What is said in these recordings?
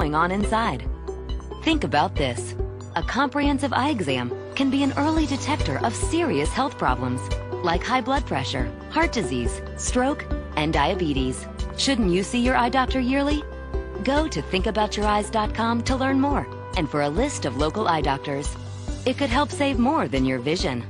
going on inside. Think about this. A comprehensive eye exam can be an early detector of serious health problems like high blood pressure, heart disease, stroke, and diabetes. Shouldn't you see your eye doctor yearly? Go to thinkaboutyoureyes.com to learn more and for a list of local eye doctors. It could help save more than your vision.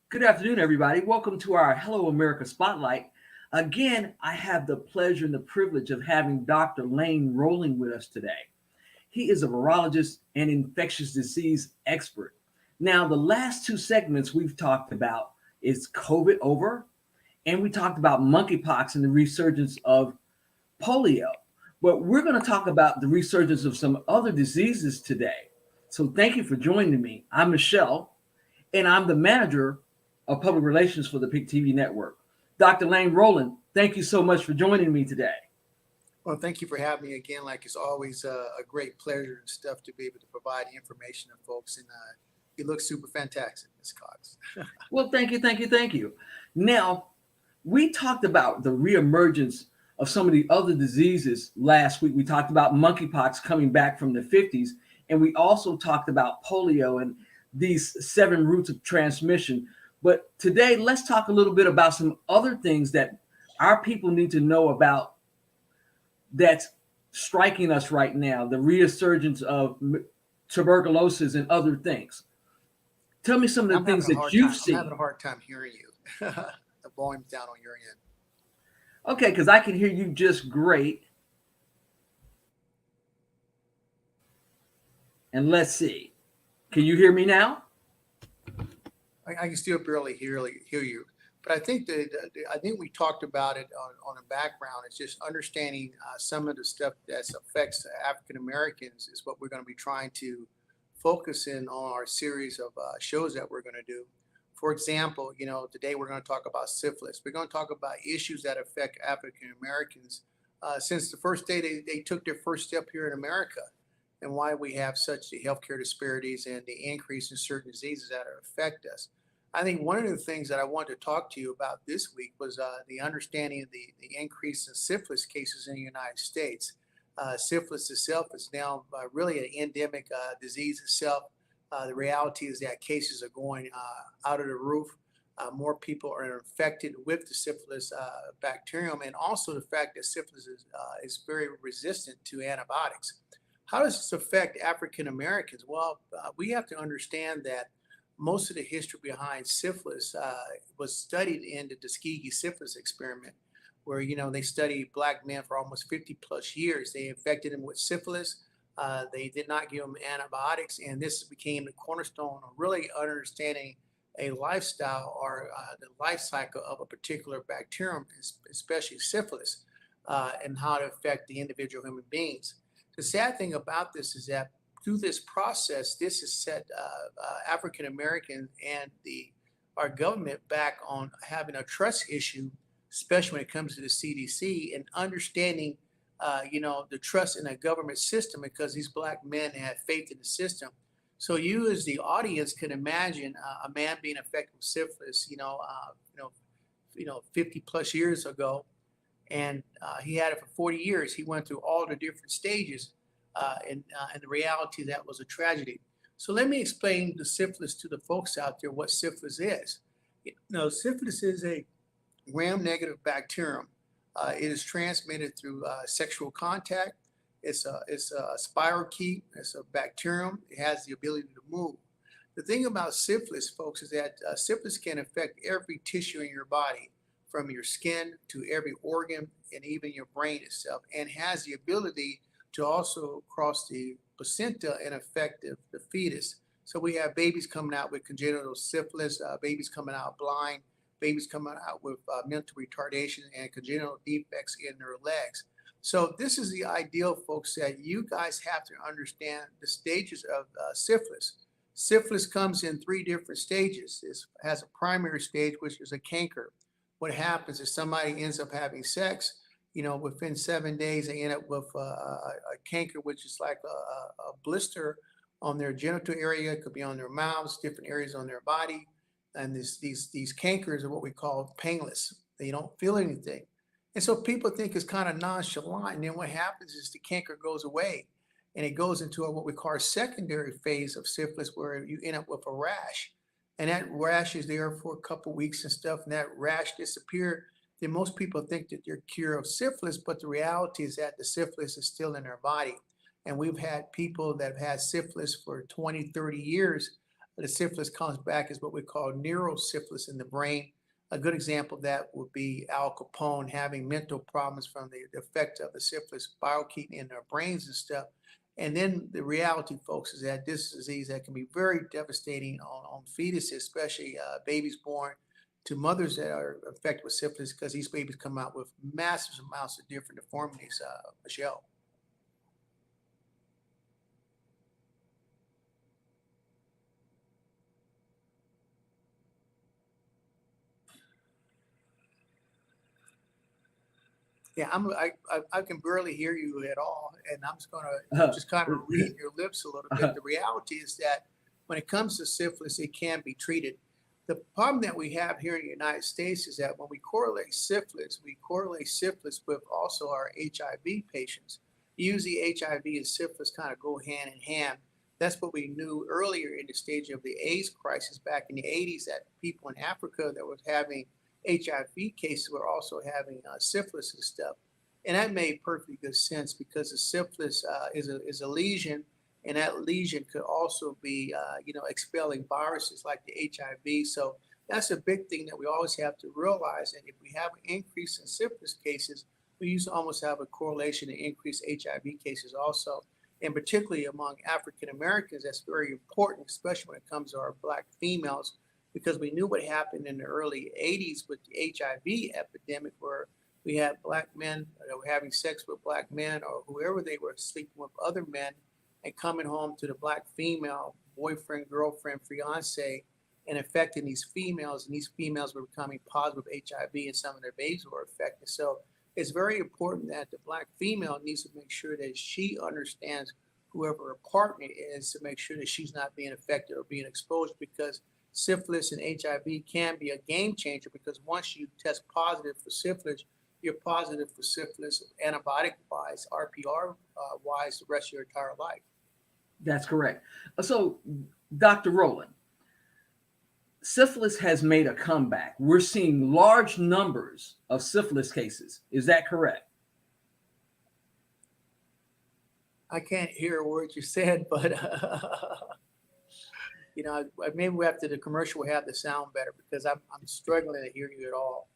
Good afternoon, everybody. Welcome to our Hello America Spotlight. Again, I have the pleasure and the privilege of having Dr. Lane Rowling with us today. He is a virologist and infectious disease expert. Now, the last two segments we've talked about is COVID over, and we talked about monkeypox and the resurgence of polio. But we're going to talk about the resurgence of some other diseases today. So thank you for joining me. I'm Michelle, and I'm the manager of public relations for the PIC TV network. Dr. Lane Rowland, thank you so much for joining me today. Well, thank you for having me again. Like, it's always a great pleasure and stuff to be able to provide information to folks. And you look super fantastic, Ms. Cox. Well, thank you. Now, we talked about the reemergence of some of the other diseases last week. We talked about monkeypox coming back from the 50s, and we also talked about polio and these 7 routes of transmission. But today, let's talk a little bit about some other things that our people need to know about that's striking us right now, the resurgence of tuberculosis and other things. Tell me some of the things that you've seen. I'm having a hard time hearing you. The volume's down on your end. Okay, because I can hear you just great. And let's see. Can you hear me now? I can still barely hear you, but I think we talked about it on a background. It's just understanding some of the stuff that affects African Americans is what we're going to be trying to focus in on our series of shows that we're going to do. For example, today we're going to talk about syphilis. We're going to talk about issues that affect African Americans since the first day they took their first step here in America, and why we have such the healthcare disparities and the increase in certain diseases that affect us. I think one of the things that I wanted to talk to you about this week was the understanding of the increase in syphilis cases in the United States. Syphilis itself is now really an endemic disease itself. The reality is that cases are going out of the roof. More people are infected with the syphilis bacterium, and also the fact that syphilis is very resistant to antibiotics. How does this affect African Americans? Well, we have to understand that most of the history behind syphilis was studied in the Tuskegee syphilis experiment, where they studied Black men for almost 50 plus years. They infected them with syphilis. They did not give them antibiotics, and this became the cornerstone of really understanding a lifestyle or the life cycle of a particular bacterium, especially syphilis, and how to affect the individual human beings. The sad thing about this is that through this process, this has set African Americans and our government back on having a trust issue, especially when it comes to the CDC, and understanding, the trust in the government system, because these Black men had faith in the system. So you, as the audience, can imagine a man being affected with syphilis, 50 plus years ago, and he had it for 40 years. He went through all the different stages. And the reality that was a tragedy. So let me explain the syphilis to the folks out there, what syphilis is. Syphilis is a gram-negative bacterium. It is transmitted through sexual contact. It's a spirochete. It's a bacterium. It has the ability to move. The thing about syphilis, folks, is that syphilis can affect every tissue in your body, from your skin to every organ and even your brain itself, and has the ability to also cross the placenta and affect the fetus. So we have babies coming out with congenital syphilis, babies coming out blind, babies coming out with mental retardation and congenital defects in their legs. So this is the ideal, folks, that you guys have to understand the stages of syphilis. Syphilis comes in 3 different stages. It has a primary stage, which is a canker. What happens is somebody ends up having sex, within 7 days, they end up with a canker, which is like a blister on their genital area. It could be on their mouths, different areas on their body. And these cankers are what we call painless. They don't feel anything. And so people think it's kind of nonchalant. And then what happens is the canker goes away and it goes into what we call a secondary phase of syphilis, where you end up with a rash. And that rash is there for a couple of weeks and stuff. And that rash disappears. Then most people think that they're cured of syphilis, but the reality is that the syphilis is still in their body. And we've had people that have had syphilis for 20, 30 years. The syphilis comes back as what we call neurosyphilis in the brain. A good example of that would be Al Capone having mental problems from the effect of the syphilis biokeeping in their brains and stuff. And then the reality, folks, is that this disease that can be very devastating on fetuses, especially babies born to mothers that are affected with syphilis, because these babies come out with massive amounts of different deformities, Michelle. Yeah, I can barely hear you at all, and I'm just going to just kind of read your lips a little bit. The reality is that when it comes to syphilis, it can be treated. The problem that we have here in the United States is that when we correlate syphilis with also our HIV patients. Usually HIV and syphilis kind of go hand in hand. That's what we knew earlier in the stage of the AIDS crisis back in the 80s, that people in Africa that was having HIV cases were also having syphilis and stuff. And that made perfectly good sense, because the syphilis is a lesion, and that lesion could also be, expelling viruses like the HIV. So that's a big thing that we always have to realize. And if we have an increase in syphilis cases, we used to almost have a correlation to increased HIV cases also. And particularly among African Americans, that's very important, especially when it comes to our Black females, because we knew what happened in the early 80s with the HIV epidemic, where we had Black men that were having sex with Black men, or whoever they were sleeping with other men and coming home to the Black female, boyfriend, girlfriend, fiance, and affecting these females. And these females were becoming positive HIV, and some of their babies were affected. So it's very important that the Black female needs to make sure that she understands whoever her partner is, to make sure that she's not being affected or being exposed, because syphilis and HIV can be a game changer, because once you test positive for syphilis, you're positive for syphilis antibiotic-wise, RPR-wise, the rest of your entire life. That's correct. So, Dr. Rowland, syphilis has made a comeback. We're seeing large numbers of syphilis cases. Is that correct? I can't hear a word you said, but maybe after the commercial we'll have the sound better, because I'm struggling to hear you at all.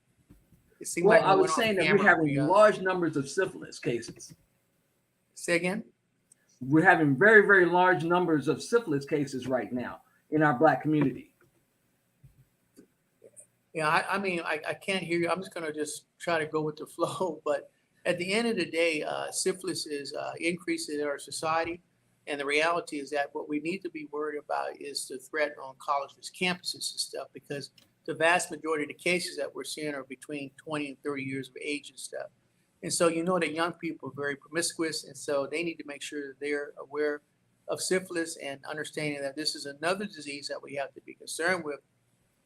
It seemed well, like I was saying that we're having large numbers of syphilis cases. Say again? We're having very, very large numbers of syphilis cases right now in our Black community. Yeah, I can't hear you. I'm just going to just try to go with the flow. But at the end of the day, syphilis is increasing in our society. And the reality is that what we need to be worried about is the threat on colleges, campuses and stuff, because the vast majority of the cases that we're seeing are between 20 and 30 years of age and stuff. And so that young people are very promiscuous, and so they need to make sure that they're aware of syphilis and understanding that this is another disease that we have to be concerned with,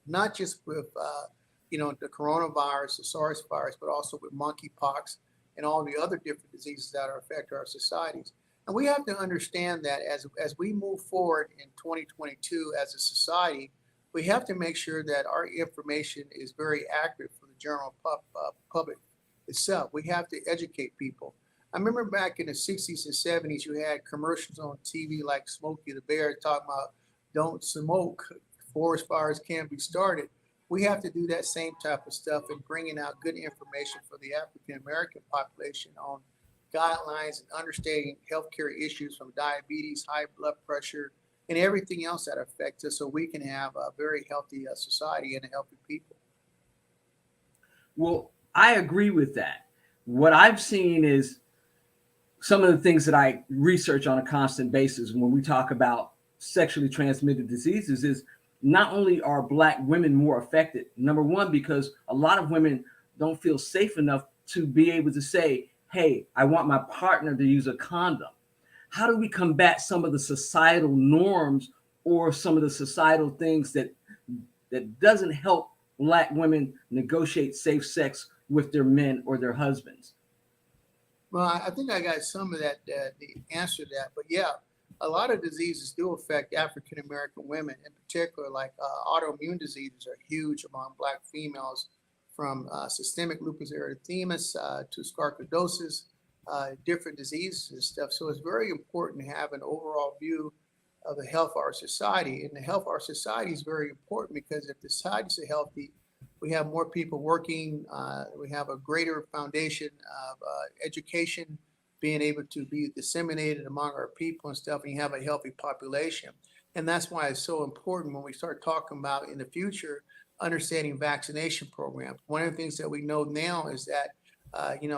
not just with the coronavirus, the SARS virus, but also with monkeypox and all the other different diseases that are affecting our societies. And we have to understand that as we move forward in 2022 as a society, we have to make sure that our information is very accurate for the general public itself. We have to educate people. I remember back in the 60s and 70s, you had commercials on TV like Smokey the Bear talking about don't smoke, forest fires can't be started. We have to do that same type of stuff and bringing out good information for the African American population on guidelines and understanding healthcare issues from diabetes, high blood pressure, and everything else that affects us, so we can have a very healthy society and a healthy people. Well, I agree with that. What I've seen is some of the things that I research on a constant basis when we talk about sexually transmitted diseases is not only are Black women more affected, number one, because a lot of women don't feel safe enough to be able to say, hey, I want my partner to use a condom. How do we combat some of the societal norms or some of the societal things that doesn't help Black women negotiate safe sex with their men or their husbands? Well, I think I got some of that, the answer to that. But yeah, a lot of diseases do affect African American women, in particular, like autoimmune diseases are huge among Black females, from systemic lupus erythemus to sarcoidosis, different diseases and stuff. So it's very important to have an overall view of the health of our society. And the health of our society is very important because if the society is healthy, we have more people working. We have a greater foundation of education being able to be disseminated among our people and stuff, and you have a healthy population. And that's why it's so important when we start talking about in the future, understanding vaccination programs. One of the things that we know now is that,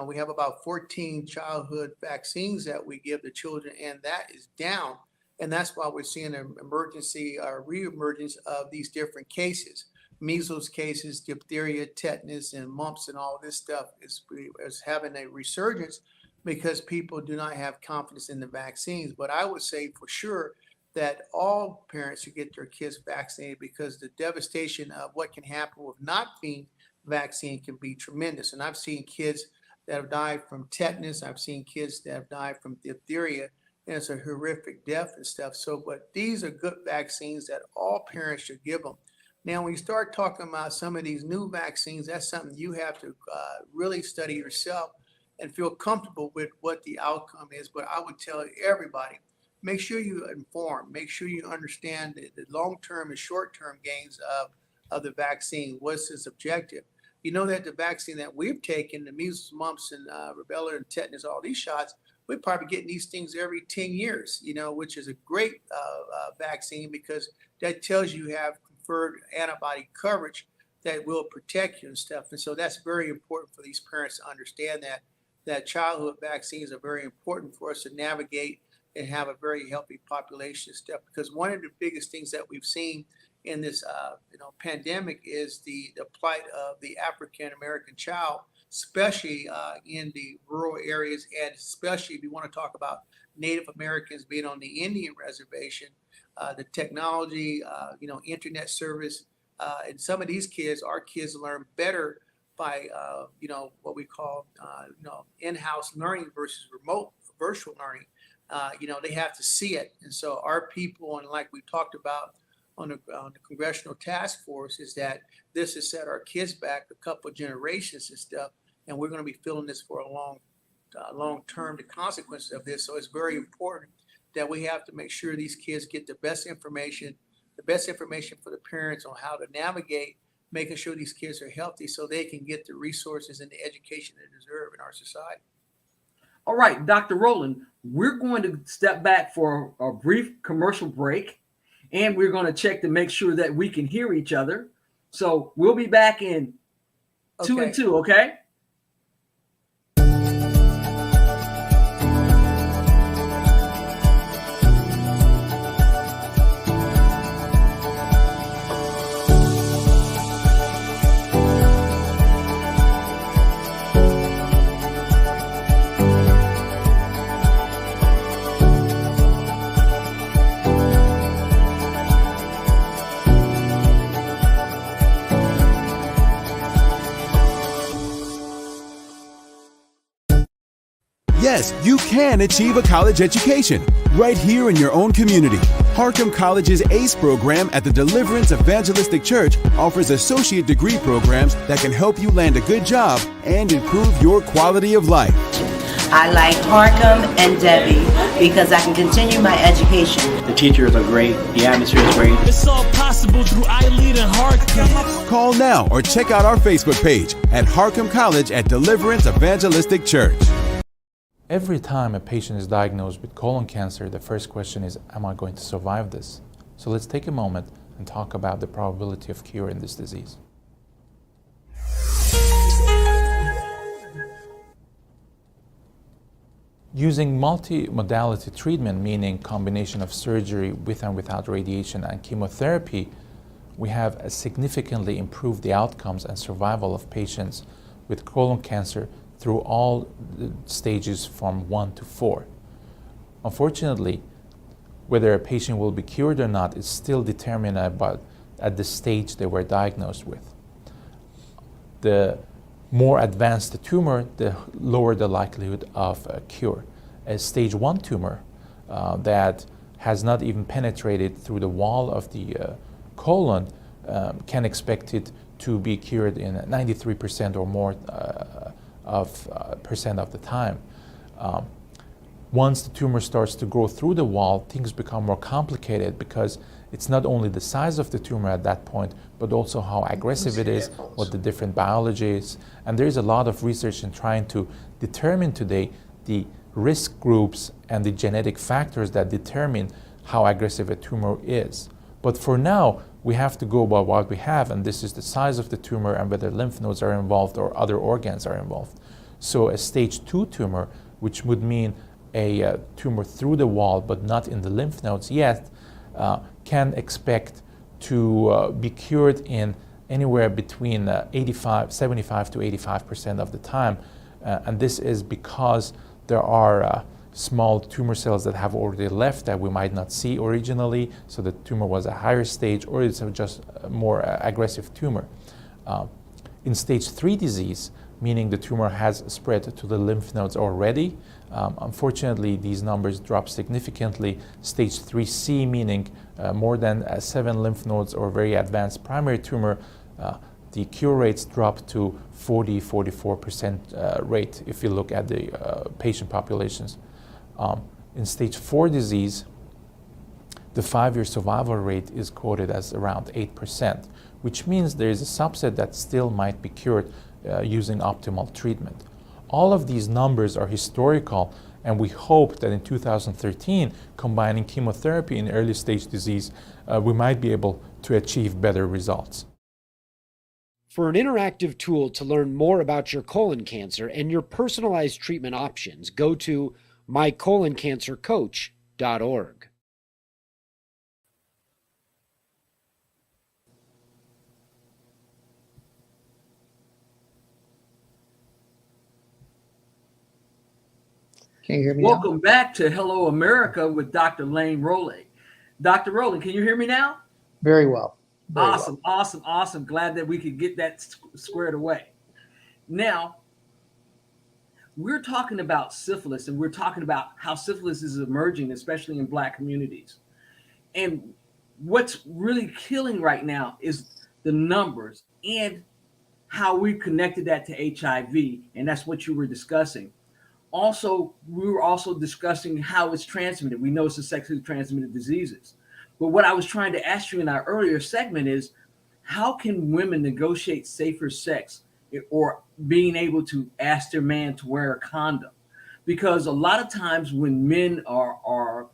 we have about 14 childhood vaccines that we give to children, and that is down. And that's why we're seeing an emergency or reemergence of these different cases. Measles cases, diphtheria, tetanus, and mumps, and all this stuff is having a resurgence because people do not have confidence in the vaccines. But I would say for sure that all parents should get their kids vaccinated because the devastation of what can happen with not being vaccinated can be tremendous. And I've seen kids that have died from tetanus. I've seen kids that have died from diphtheria, and it's a horrific death and stuff. So, but these are good vaccines that all parents should give them. Now, when you start talking about some of these new vaccines, that's something you have to really study yourself and feel comfortable with what the outcome is. But I would tell everybody, make sure you inform, make sure you understand the long-term and short-term gains of the vaccine. What's its objective? You know that the vaccine that we've taken, the measles, mumps, and rubella and tetanus, all these shots, we're probably getting these things every 10 years, which is a great vaccine because that tells you have conferred antibody coverage that will protect you and stuff. And so that's very important for these parents to understand that childhood vaccines are very important for us to navigate and have a very healthy population and stuff. Because one of the biggest things that we've seen in this pandemic is the plight of the African American child, especially in the rural areas, and especially if you want to talk about Native Americans being on the Indian reservation, the technology, internet service, and some of these kids, our kids learn better by, what we call, in-house learning versus remote virtual learning. They have to see it. And so our people, and like we talked about on the Congressional Task Force, is that this has set our kids back a couple of generations and stuff. And we're going to be feeling this for a long term, the consequences of this. So it's very important that we have to make sure these kids get the best information for the parents on how to navigate, making sure these kids are healthy so they can get the resources and the education they deserve in our society. All right, Dr. Rowland, we're going to step back for a brief commercial break, and we're going to check to make sure that we can hear each other. So we'll be back in 2 and 2, okay? Yes, you can achieve a college education right here in your own community. Harcum College's ACE program at the Deliverance Evangelistic Church offers associate degree programs that can help you land a good job and improve your quality of life. I like Harcum and Debbie because I can continue my education. The teachers are great. The atmosphere is great. It's all possible through iLead and Harcum. Call now or check out our Facebook page at Harcum College at Deliverance Evangelistic Church. Every time a patient is diagnosed with colon cancer, the first question is, am I going to survive this? So let's take a moment and talk about the probability of cure in this disease. Using multimodality treatment, meaning combination of surgery with and without radiation and chemotherapy, we have significantly improved the outcomes and survival of patients with colon cancer through all the stages from 1 to 4. Unfortunately, whether a patient will be cured or not is still determined at the stage they were diagnosed with. The more advanced the tumor, the lower the likelihood of a cure. A stage 1 tumor that has not even penetrated through the wall of the colon can expect it to be cured in 93% or more percent of the time. Once the tumor starts to grow through the wall, things become more complicated because it's not only the size of the tumor at that point, but also how aggressive it is, what the different biology is. And there's a lot of research in trying to determine today the risk groups and the genetic factors that determine how aggressive a tumor is. But for now, we have to go by what we have, and this is the size of the tumor and whether lymph nodes are involved or other organs are involved. So a stage 2 tumor, which would mean a tumor through the wall but not in the lymph nodes yet, can expect to be cured in anywhere between 75 to 85% of the time. And this is because there are small tumor cells that have already left that we might not see originally, so the tumor was a higher stage, or it's just a more aggressive tumor. In stage 3 disease, meaning the tumor has spread to the lymph nodes already, unfortunately these numbers drop significantly. Stage 3C, meaning more than 7 lymph nodes or very advanced primary tumor, the cure rates drop to 40-44% rate if you look at the patient populations. In stage 4 disease, the 5-year survival rate is quoted as around 8%, which means there is a subset that still might be cured using optimal treatment. All of these numbers are historical, and we hope that in 2013, combining chemotherapy in early stage disease, we might be able to achieve better results. For an interactive tool to learn more about your colon cancer and your personalized treatment options, go to mycoloncancercoach.org. Can you hear me Welcome back to Hello America with Dr. Lane Rowling. Dr. Rowling, can you hear me now? Very well. Awesome, awesome, awesome. Glad that we could get that squared away. Now, we're talking about syphilis, and we're talking about how syphilis is emerging, especially in Black communities. And what's really killing right now is the numbers and how we've connected that to HIV, and that's what you were discussing. Also, we were also discussing how it's transmitted. We know it's a sexually transmitted diseases. But what I was trying to ask you in our earlier segment is, how can women negotiate safer sex or being able to ask their man to wear a condom? Because a lot of times when men are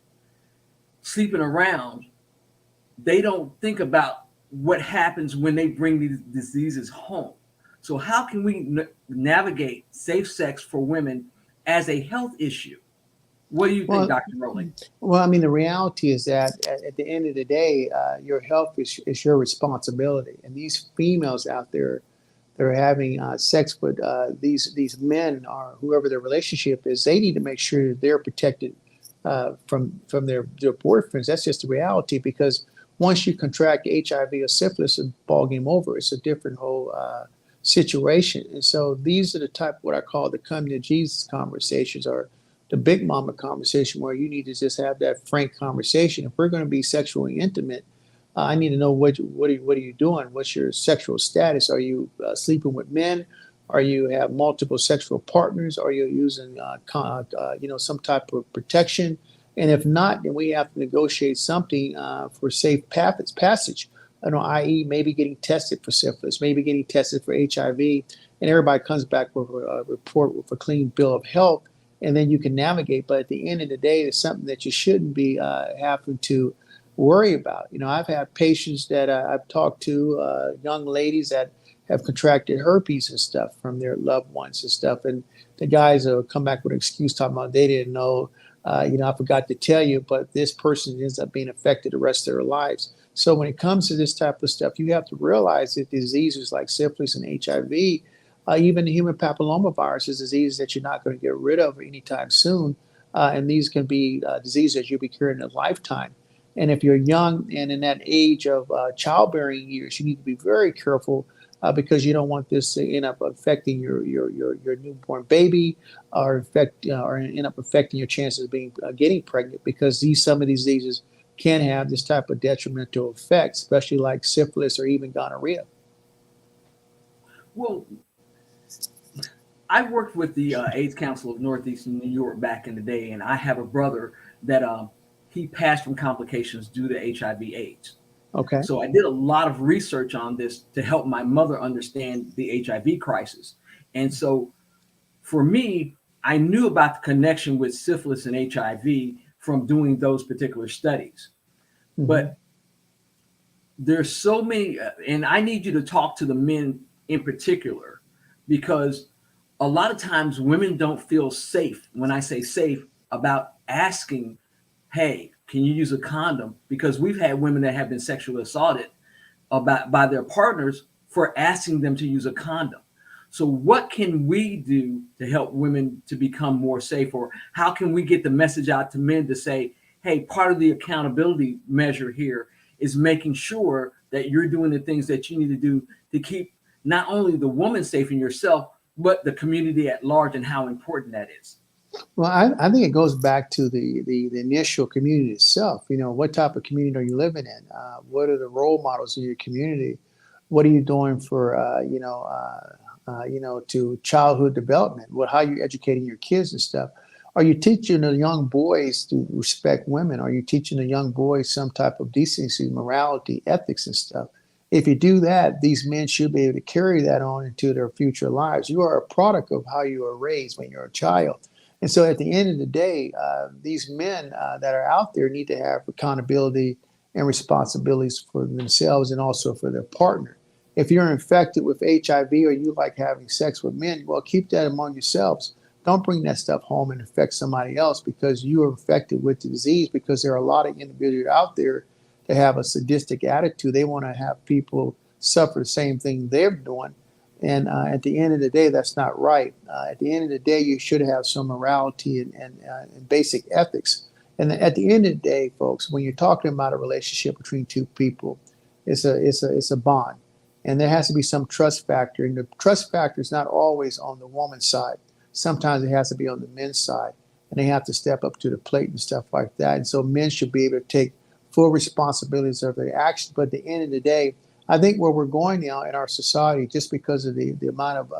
sleeping around, they don't think about what happens when they bring these diseases home. So how can we navigate safe sex for women as a health issue? What do you think, Dr. Rowling? Well, I mean, the reality is that at the end of the day, your health is your responsibility. And these females out there, they're having sex with these men or whoever their relationship is, they need to make sure that they're protected from their boyfriends. That's just the reality, because once you contract HIV or syphilis, it's ballgame over. It's a different whole situation. And so these are the type, what I call the come to Jesus conversations, or the big mama conversation, where you need to just have that frank conversation. If we're going to be sexually intimate, I need to know what are you doing? What's your sexual status? Are you sleeping with men? Are you have multiple sexual partners? Are you using some type of protection? And if not, then we have to negotiate something for safe passage. I.e., maybe getting tested for syphilis, maybe getting tested for HIV, and everybody comes back with a report with a clean bill of health, and then you can navigate. But at the end of the day, it's something that you shouldn't be having to worry about. I've had patients that I've talked to, young ladies that have contracted herpes and stuff from their loved ones and stuff. And the guys will come back with an excuse talking about they didn't know, I forgot to tell you, but this person ends up being affected the rest of their lives. So when it comes to this type of stuff, you have to realize that diseases like syphilis and HIV, even the human papillomavirus is diseases that you're not going to get rid of anytime soon. And these can be diseases that you'll be curing in a lifetime. And if you're young and in that age of childbearing years, you need to be very careful because you don't want this to end up affecting your newborn baby or end up affecting your chances of getting pregnant, because some of these diseases can have this type of detrimental effects, especially like syphilis or even gonorrhea. Well, I worked with the AIDS Council of Northeastern New York back in the day, and I have a brother that he passed from complications due to HIV/AIDS. Okay. So I did a lot of research on this to help my mother understand the HIV crisis. And so for me, I knew about the connection with syphilis and HIV from doing those particular studies. Mm-hmm. But there's so many, and I need you to talk to the men in particular, because a lot of times women don't feel safe, when I say safe, about asking, hey, can you use a condom? Because we've had women that have been sexually assaulted by their partners for asking them to use a condom. So what can we do to help women to become more safe? Or how can we get the message out to men to say, hey, part of the accountability measure here is making sure that you're doing the things that you need to do to keep not only the woman safe and yourself, but the community at large, and how important that is? Well, I think it goes back to the initial community itself. What type of community are you living in? What are the role models in your community? What are you doing for, to childhood development? How are you educating your kids and stuff? Are you teaching the young boys to respect women? Are you teaching the young boys some type of decency, morality, ethics and stuff? If you do that, these men should be able to carry that on into their future lives. You are a product of how you were raised when you're a child. And so at the end of the day, these men that are out there need to have accountability and responsibilities for themselves and also for their partner. If you're infected with HIV or you like having sex with men, well, keep that among yourselves. Don't bring that stuff home and infect somebody else because you are infected with the disease, because there are a lot of individuals out there that have a sadistic attitude. They want to have people suffer the same thing they're doing. And at the end of the day, that's not right. At the end of the day, you should have some morality and basic ethics. And at the end of the day, folks, when you're talking about a relationship between two people, it's a bond. And there has to be some trust factor. And the trust factor is not always on the woman's side. Sometimes it has to be on the men's side. And they have to step up to the plate and stuff like that. And so men should be able to take full responsibilities of their actions. But at the end of the day, I think where we're going now in our society, just because of the amount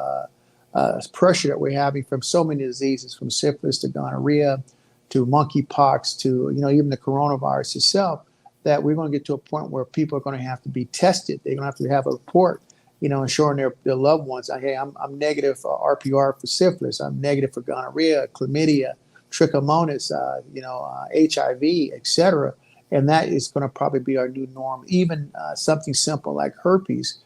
of pressure that we're having from so many diseases, from syphilis to gonorrhea to monkeypox to even the coronavirus itself, that we're going to get to a point where people are going to have to be tested. They're going to have a report, ensuring their loved ones, hey, I'm negative for RPR for syphilis, I'm negative for gonorrhea, chlamydia, trichomonas, HIV, etc. And that is going to probably be our new norm. Even something simple like herpes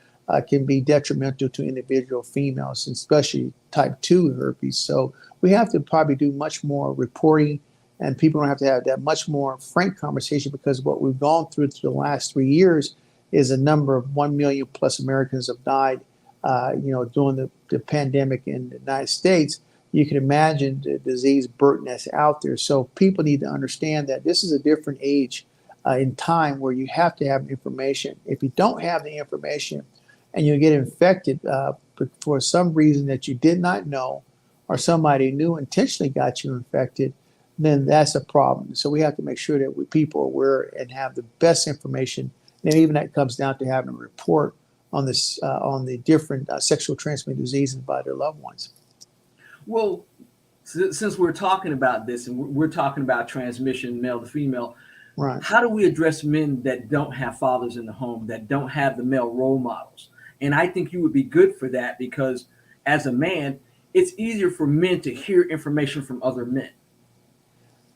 can be detrimental to individual females, especially type 2 herpes. So we have to probably do much more reporting, and people don't have to have that much more frank conversation, because what we've gone through the last 3 years is a number of 1 million plus Americans have died, during the pandemic in the United States. You can imagine the disease burden that's out there. So people need to understand that this is a different age in time where you have to have information. If you don't have the information and you get infected for some reason that you did not know, or somebody new intentionally got you infected, then that's a problem. So we have to make sure that people are aware and have the best information. And even that comes down to having a report on this on the different sexual transmitted diseases by their loved ones. Well, since we're talking about this and we're talking about transmission, male to female, right? How do we address men that don't have fathers in the home, that don't have the male role models? And I think you would be good for that, because as a man, it's easier for men to hear information from other men.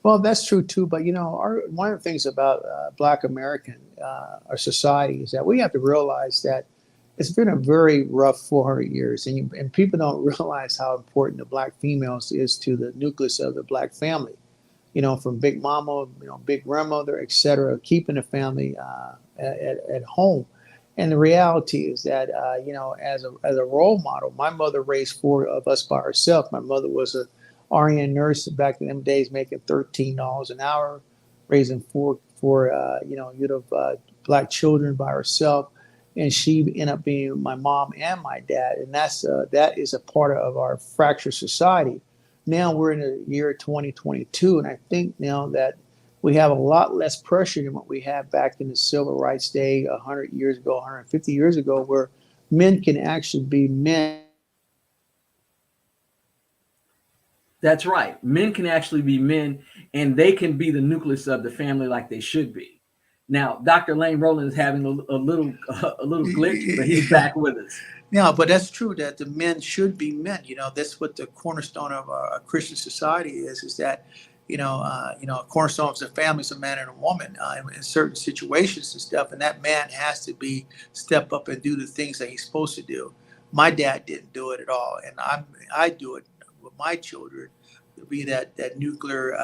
Well, that's true too. But one of the things about Black American our society is that we have to realize that it's been a very rough 400 years, and people don't realize how important the Black females is to the nucleus of the Black family. From Big Mama, Big Grandmother, etc., keeping the family at home. And the reality is that, as a role model, my mother raised 4 of us by herself. My mother was a RN nurse back in them days, making $13 an hour, raising four Black children by herself. And she ended up being my mom and my dad. And that is a part of our fractured society. Now we're in the year 2022, and I think now that we have a lot less pressure than what we had back in the civil rights day 100 years ago, 150 years ago, where men can actually be men. That's right. Men can actually be men, and they can be the nucleus of the family like they should be. Now, Dr. Lane Rowland is having a little glitch, but he's back with us. Yeah, but that's true that the men should be men. That's what the cornerstone of a Christian society is that, a cornerstone of the family is a man and a woman in certain situations and stuff. And that man has to step up and do the things that he's supposed to do. My dad didn't do it at all. And I do it with my children to be that nuclear,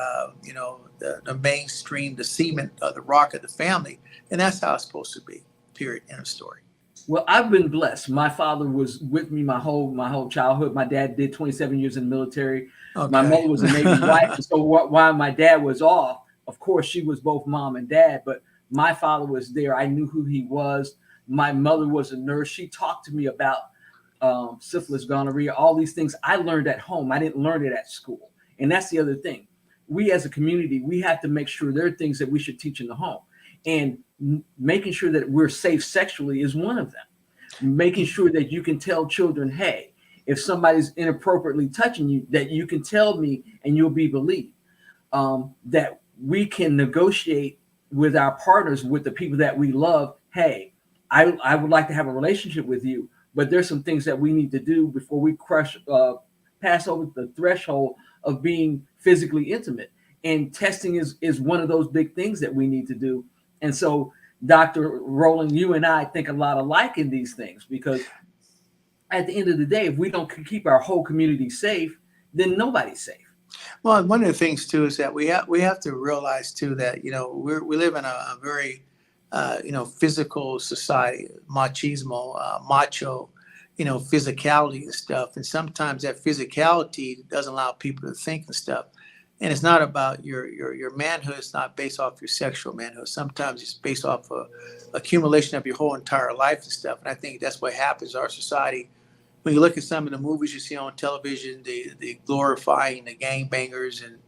the mainstream, the cement, the rock of the family. And that's how it's supposed to be, period, end of story. Well, I've been blessed. My father was with me my whole childhood. My dad did 27 years in the military. Okay. My mother was a Navy wife. So while my dad was off, of course, she was both mom and dad. But my father was there. I knew who he was. My mother was a nurse. She talked to me about syphilis, gonorrhea, all these things I learned at home. I didn't learn it at school. And that's the other thing. We as a community, we have to make sure there are things that we should teach in the home. And making sure that we're safe sexually is one of them. Making sure that you can tell children, hey, if somebody's inappropriately touching you, that you can tell me and you'll be believed. That we can negotiate with our partners, with the people that we love. Hey, I would like to have a relationship with you, but there's some things that we need to do before we pass over the threshold of being physically intimate. And testing is one of those big things that we need to do. And so, Dr. Rowland, you and I think a lot alike in these things, because at the end of the day, if we don't keep our whole community safe, then nobody's safe. Well, one of the things too is that we have to realize too that we live in a very physical society, machismo, macho, physicality and stuff, and sometimes that physicality doesn't allow people to think and stuff. And it's not about your manhood. It's not based off your sexual manhood. Sometimes it's based off of accumulation of your whole entire life and stuff. And I think that's what happens in our society. When you look at some of the movies you see on television, the glorifying the gangbangers and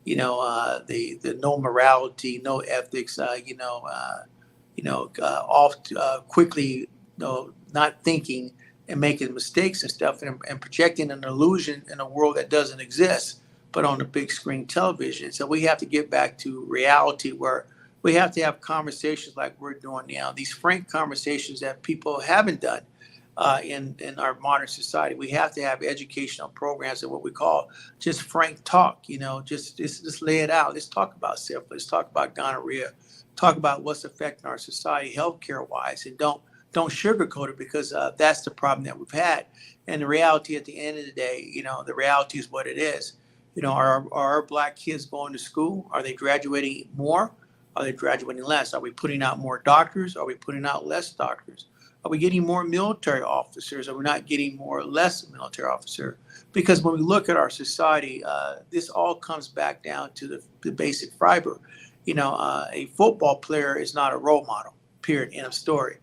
the no morality, no ethics, quickly not thinking and making mistakes and stuff, and projecting an illusion in a world that doesn't exist, but on the big screen television. So we have to get back to reality, where we have to have conversations like we're doing now, these frank conversations that people haven't done in our modern society. We have to have educational programs and what we call just frank talk, just lay it out. Let's talk about syphilis, let's talk about gonorrhea, talk about what's affecting our society healthcare wise, and don't sugarcoat it, because that's the problem that we've had. And the reality at the end of the day, the reality is what it is. Are our Black kids going to school? Are they graduating more? Are they graduating less? Are we putting out more doctors? Are we putting out less doctors? Are we getting more military officers? Are we not getting more or less military officer? Because when we look at our society, this all comes back down to the basic fiber. A football player is not a role model, period, end of story.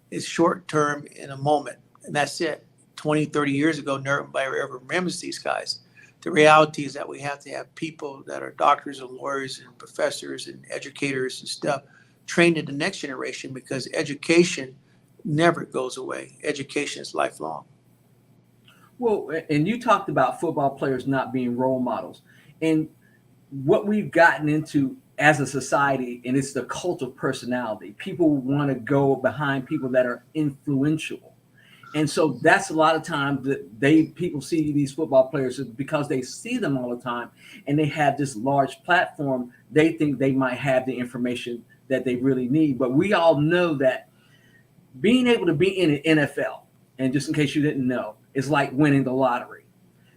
It's short term in a moment, and that's it. 20, 30 years ago, nobody ever remembers these guys. The reality is that we have to have people that are doctors and lawyers and professors and educators and stuff trained in the next generation, because education never goes away. Education is lifelong. Well, and you talked about football players not being role models. And what we've gotten into as a society, and it's the cult of personality. People want to go behind people that are influential. And so that's a lot of times that people see these football players because they see them all the time and they have this large platform. They think they might have the information that they really need. But we all know that being able to be in an NFL, and just in case you didn't know, is like winning the lottery.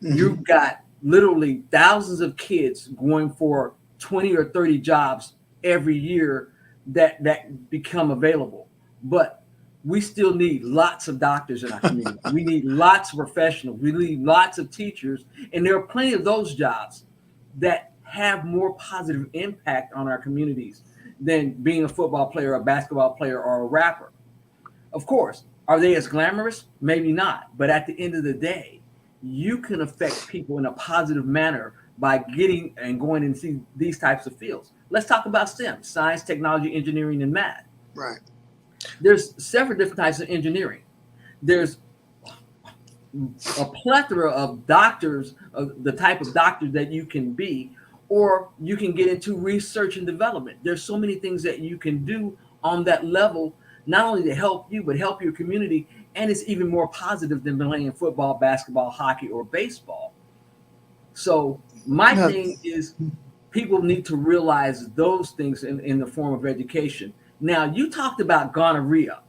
You've got literally thousands of kids going for 20 or 30 jobs every year that become available. But we still need lots of doctors in our community. We need lots of professionals. We need lots of teachers. And there are plenty of those jobs that have more positive impact on our communities than being a football player, a basketball player, or a rapper. Of course, are they as glamorous? Maybe not. But at the end of the day, you can affect people in a positive manner by getting and going into these types of fields. Let's talk about STEM, science, technology, engineering, and math. Right. There's several different types of engineering. There's a plethora of doctors, of the type of doctors that you can be, or you can get into research and development. There's so many things that you can do on that level, not only to help you, but help your community. And it's even more positive than playing football, basketball, hockey, or baseball. So my thing is people need to realize those things in the form of education. Now, you talked about gonorrhea,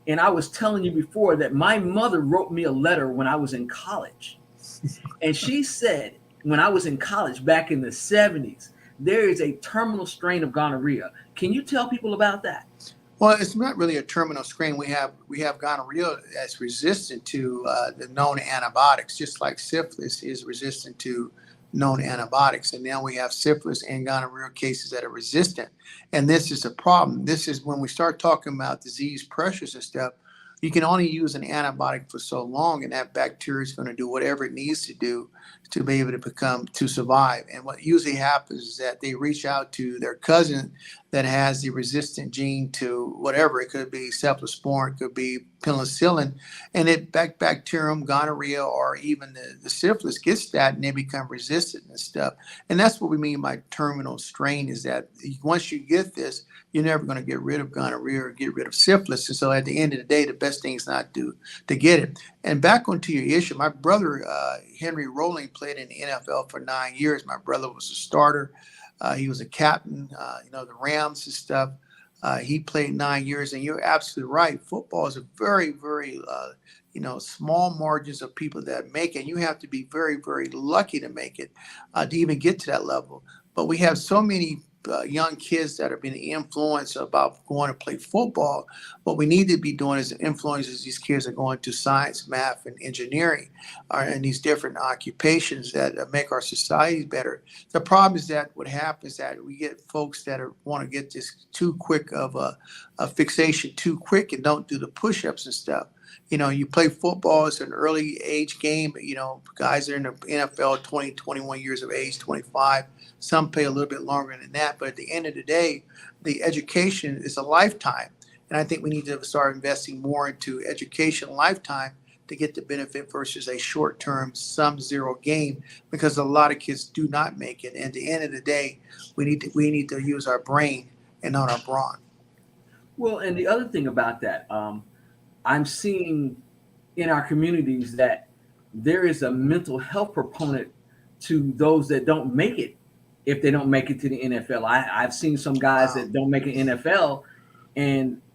and I was telling you before that my mother wrote me a letter when I was in college. And she said, when I was in college back in the 70s, there is a terminal strain of gonorrhea. Can you tell people about that? Well, it's not really a terminal strain. We have gonorrhea that's resistant to the known antibiotics, just like syphilis is resistant to known antibiotics. And now we have syphilis and gonorrhea cases that are resistant. And this is a problem. This is when we start talking about disease pressures and stuff, you can only use an antibiotic for so long, and that bacteria is going to do whatever it needs to do to be able to survive. And what usually happens is that they reach out to their cousin that has the resistant gene to whatever. It could be cephalosporin, it could be penicillin, and it bacterium, gonorrhea, or even the syphilis gets that, and they become resistant and stuff. And that's what we mean by terminal strain, is that once you get this, you're never going to get rid of gonorrhea or get rid of syphilis. And so at the end of the day, the best thing is not to get it. And back onto your issue, my brother, Henry Rowling, played in the NFL for 9 years. My brother was a starter. He was a captain, the Rams and stuff. He played 9 years, and you're absolutely right. Football is a very, very, small margins of people that make it. You have to be very, very lucky to make it, to even get to that level. But we have so many young kids that are being influenced about going to play football. What we need to be doing is influences these kids are going to science, math, and engineering, and these different occupations that make our societies better. The problem is that what happens is that we get folks that want to get this too quick of a fixation too quick and don't do the push-ups and stuff. You play football, it's an early age game. Guys are in the NFL 20, 21 years of age, 25. Some play a little bit longer than that. But at the end of the day, the education is a lifetime. And I think we need to start investing more into education lifetime to get the benefit versus a short-term sum zero game, because a lot of kids do not make it. And at the end of the day, we need to use our brain and not our brawn. Well, and the other thing about that, I'm seeing in our communities that there is a mental health proponent to those that don't make it if they don't make it to the NFL. I've seen some guys that don't make an NFL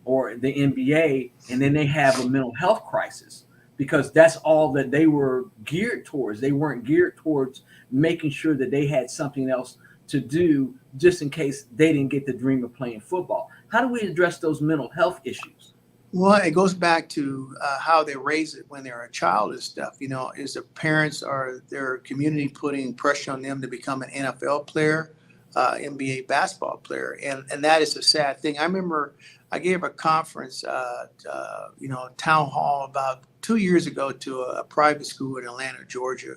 or the NBA, and then they have a mental health crisis because that's all that they were geared towards. They weren't geared towards making sure that they had something else to do just in case they didn't get the dream of playing football. How do we address those mental health issues? Well, it goes back to how they raise it when they're a child and stuff. Is the parents or their community putting pressure on them to become an NFL player, NBA basketball player? And that is a sad thing. I remember I gave a conference, town hall about 2 years ago to a private school in Atlanta, Georgia,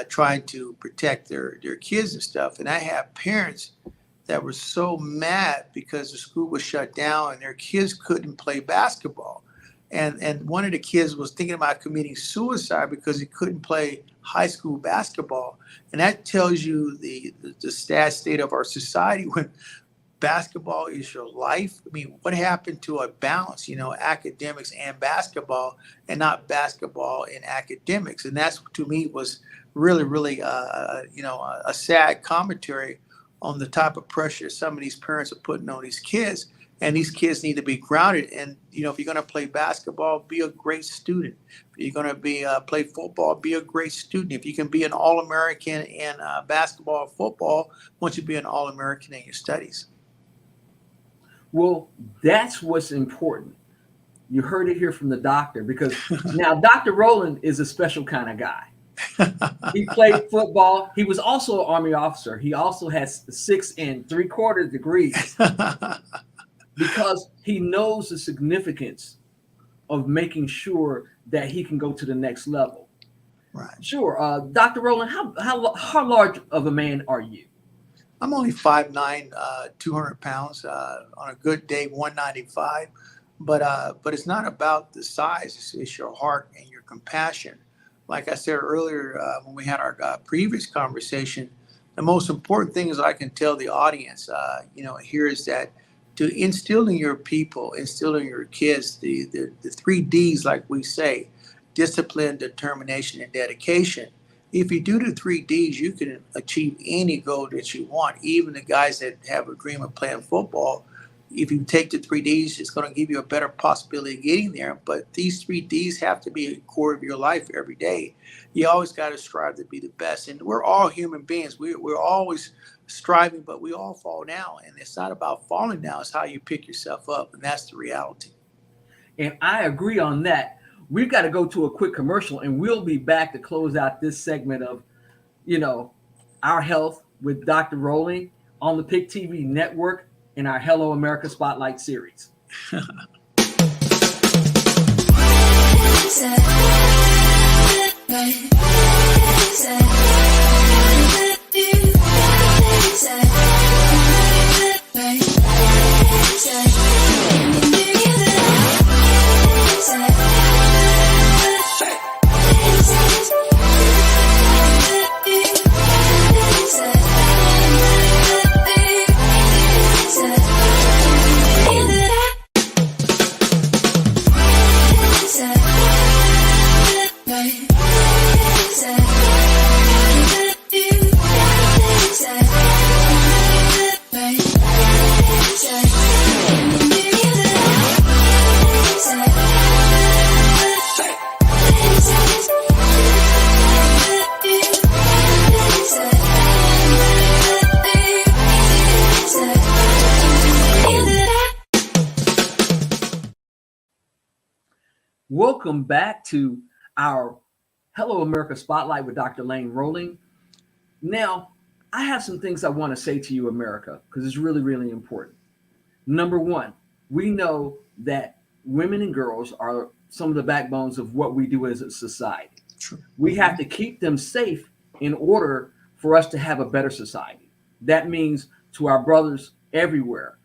trying to protect their kids and stuff. And I had parents that were so mad because the school was shut down and their kids couldn't play basketball. And one of the kids was thinking about committing suicide because he couldn't play high school basketball. And that tells you the sad state of our society when basketball is your life. I mean, what happened to a balance, academics and basketball, and not basketball and academics? And that's, to me, was really, really, a sad commentary on the type of pressure some of these parents are putting on these kids. And these kids need to be grounded. And, you know, if you're going to play basketball, be a great student. If you're going to play football, be a great student. If you can be an All-American in basketball or football, once you be an All-American in your studies. Well, that's what's important. You heard it here from the doctor, because now Dr. Rowland is a special kind of guy. He played football. He was also an Army officer. He also has 6 3/4 degrees because he knows the significance of making sure that he can go to the next level. Right. Sure. Dr. Rowland, how large of a man are you? I'm only 5'9", 200 pounds. On a good day, 195. But it's not about the size. It's your heart and your compassion. Like I said earlier, when we had our previous conversation, the most important thing is I can tell the audience, here is that to instill in your people, instill in your kids the 3 Ds, like we say, discipline, determination, and dedication. If you do the 3 Ds, you can achieve any goal that you want. Even the guys that have a dream of playing football, if you take the 3 Ds, it's going to give you a better possibility of getting there. But these 3 Ds have to be a core of your life every day. You always got to strive to be the best. And we're all human beings. We're always striving, but we all fall down. And it's not about falling down. It's how you pick yourself up. And that's the reality. And I agree on that. We've got to go to a quick commercial, and we'll be back to close out this segment of, our health with Dr. Rowling on the Pic TV Network in our Hello America Spotlight series. Welcome back to our Hello America Spotlight with Dr. Lane Rowling. Now, I have some things I want to say to you, America, because it's really, really important. Number one, we know that women and girls are some of the backbones of what we do as a society. True. We have to keep them safe in order for us to have a better society. That means to our brothers everywhere,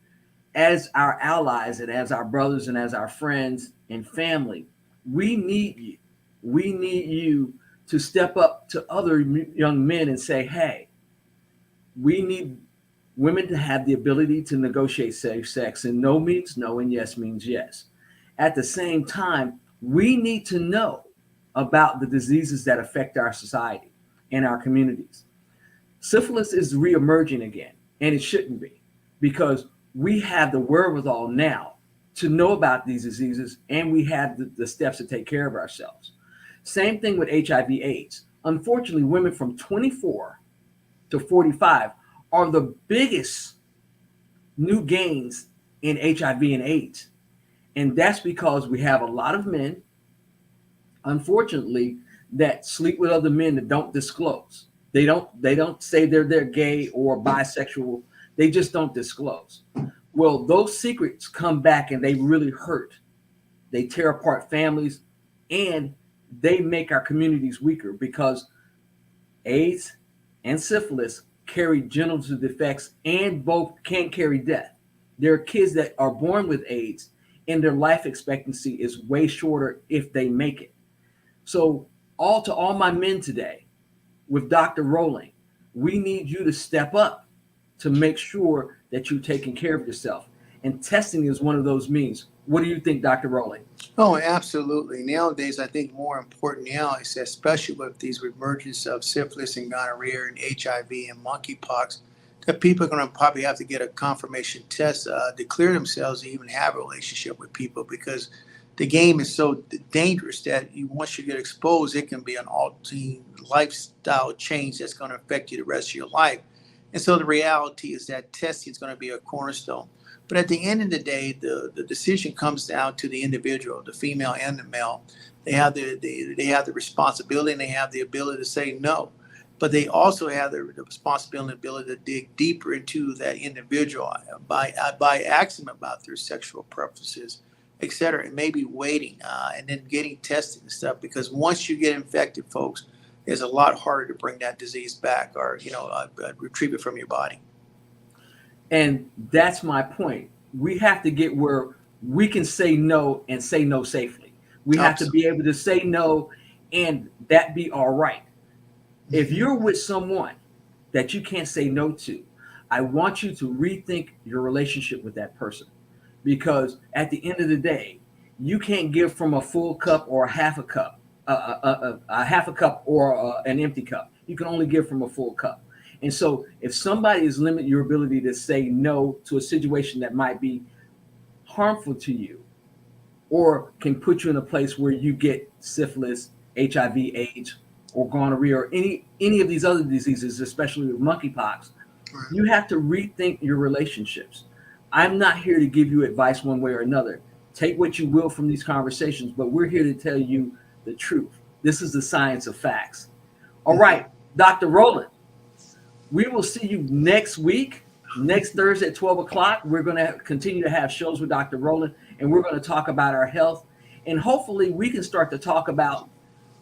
as our allies and as our brothers and as our friends and family, we need you. We need you to step up to other young men and say, hey, we need women to have the ability to negotiate safe sex, and no means no and yes means yes. At the same time, we need to know about the diseases that affect our society and our communities. Syphilis is reemerging again, and it shouldn't be, because we have the wherewithal now to know about these diseases, and we have the steps to take care of ourselves. Same thing with HIV/AIDS. Unfortunately, women from 24 to 45 are the biggest new gains in HIV and AIDS. And that's because we have a lot of men, unfortunately, that sleep with other men that don't disclose. They don't say they're gay or bisexual. They just don't disclose. Well, those secrets come back and they really hurt. They tear apart families, and they make our communities weaker, because AIDS and syphilis carry genital defects, and both can carry death. There are kids that are born with AIDS and their life expectancy is way shorter if they make it. So to all my men today, with Dr. Rowling, we need you to step up to make sure that you're taking care of yourself. And testing is one of those means. What do you think, Dr. Rowling? Oh, absolutely. Nowadays, I think more important now is, especially with these emergence of syphilis and gonorrhea and HIV and monkeypox, that people are going to probably have to get a confirmation test to clear themselves to even have a relationship with people, because the game is so dangerous that once you get exposed, it can be an altering lifestyle change that's going to affect you the rest of your life. And so the reality is that testing is going to be a cornerstone. But at the end of the day, the decision comes down to the individual, the female and the male. They have the responsibility and they have the ability to say no. But they also have the responsibility and ability to dig deeper into that individual by asking them about their sexual preferences, et cetera, and maybe waiting and then getting tested and stuff. Because once you get infected, folks, it's a lot harder to bring that disease back or, retrieve it from your body. And that's my point. We have to get where we can say no and say no safely. We have to be able to say no and that be all right. If you're with someone that you can't say no to, I want you to rethink your relationship with that person, because at the end of the day, you can't give from a full cup or a half a cup, a half a cup or an empty cup. You can only give from a full cup. And so if somebody is limiting your ability to say no to a situation that might be harmful to you or can put you in a place where you get syphilis, HIV, AIDS, or gonorrhea, or any of these other diseases, especially with monkeypox, you have to rethink your relationships. I'm not here to give you advice one way or another. Take what you will from these conversations, but we're here to tell you the truth. This is the science of facts. All right, Dr. Rowland, we will see you next week, next Thursday at 12 o'clock. We're going to continue to have shows with Dr. Rowland, and we're going to talk about our health. And hopefully we can start to talk about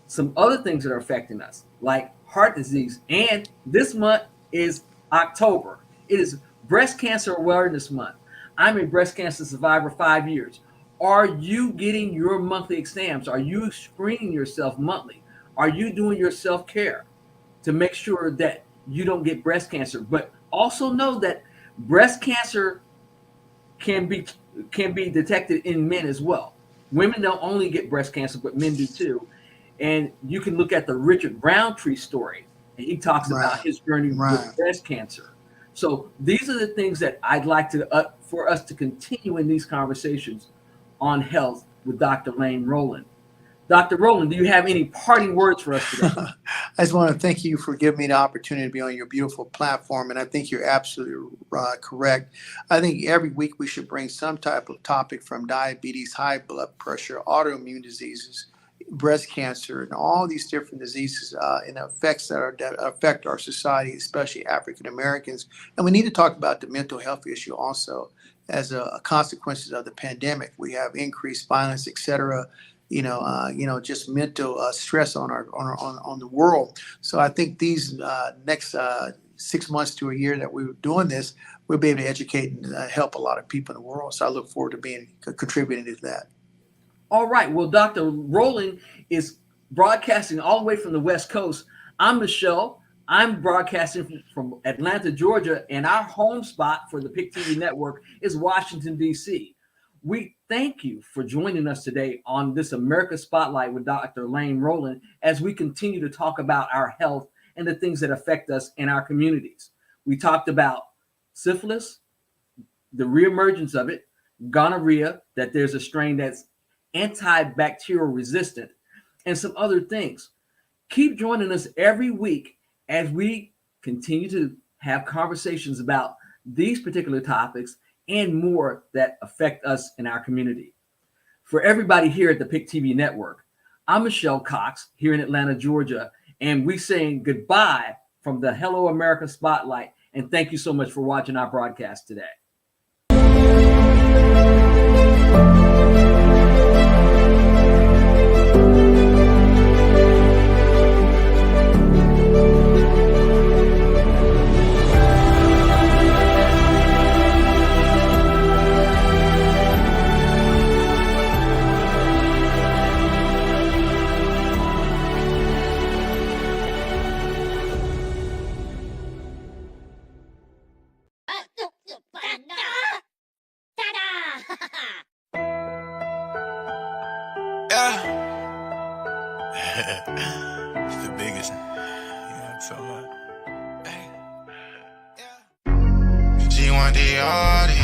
some other things that are affecting us, like heart disease. And this month is October. It is Breast Cancer Awareness Month. I'm a breast cancer survivor 5 years. Are you getting your monthly exams? Are you screening yourself monthly? Are you doing your self-care to make sure that you don't get breast cancer? But also know that breast cancer can be detected in men as well. Women don't only get breast cancer, but men do too. And you can look at the Richard Browntree story, and he talks about his journey with breast cancer. So these are the things that I'd like to for us to continue in these conversations on health with Dr. Lane Rowland. Dr. Rowland, do you have any parting words for us today? I just want to thank you for giving me the opportunity to be on your beautiful platform. And I think you're absolutely correct. I think every week we should bring some type of topic, from diabetes, high blood pressure, autoimmune diseases, breast cancer, and all these different diseases and effects that affect our society, especially African Americans. And we need to talk about the mental health issue also as a consequences of the pandemic. We have increased violence, et cetera. Just mental stress on the world. So I think these next 6 months to a year that we're doing this, we'll be able to educate and help a lot of people in the world. So I look forward to contributing to that. All right. Well, Dr. Rowland is broadcasting all the way from the West Coast. I'm Michelle. I'm broadcasting from Atlanta, Georgia, and our home spot for the PIC TV network is Washington, D.C. We thank you for joining us today on this America Spotlight with Dr. Lane Rowland as we continue to talk about our health and the things that affect us in our communities. We talked about syphilis, the reemergence of it, gonorrhea, that there's a strain that's antibacterial resistant, and some other things. Keep joining us every week as we continue to have conversations about these particular topics and more that affect us in our community. For everybody here at the PIC TV network, I'm Michelle Cox here in Atlanta, Georgia, and we're saying goodbye from the Hello America Spotlight, and thank you so much for watching our broadcast today. want the audio.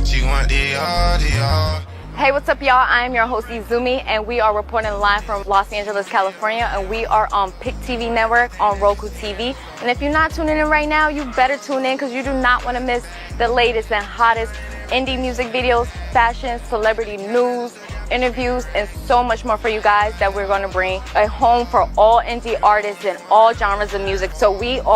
She want the audio. Hey, what's up, y'all? I'm your host, Izumi, and we are reporting live from Los Angeles, California, and we are on Pic TV Network on Roku TV. And if you're not tuning in right now, you better tune in because you do not want to miss the latest and hottest indie music videos, fashion, celebrity news, interviews, and so much more for you guys that we're going to bring a home for all indie artists and all genres of music. So we are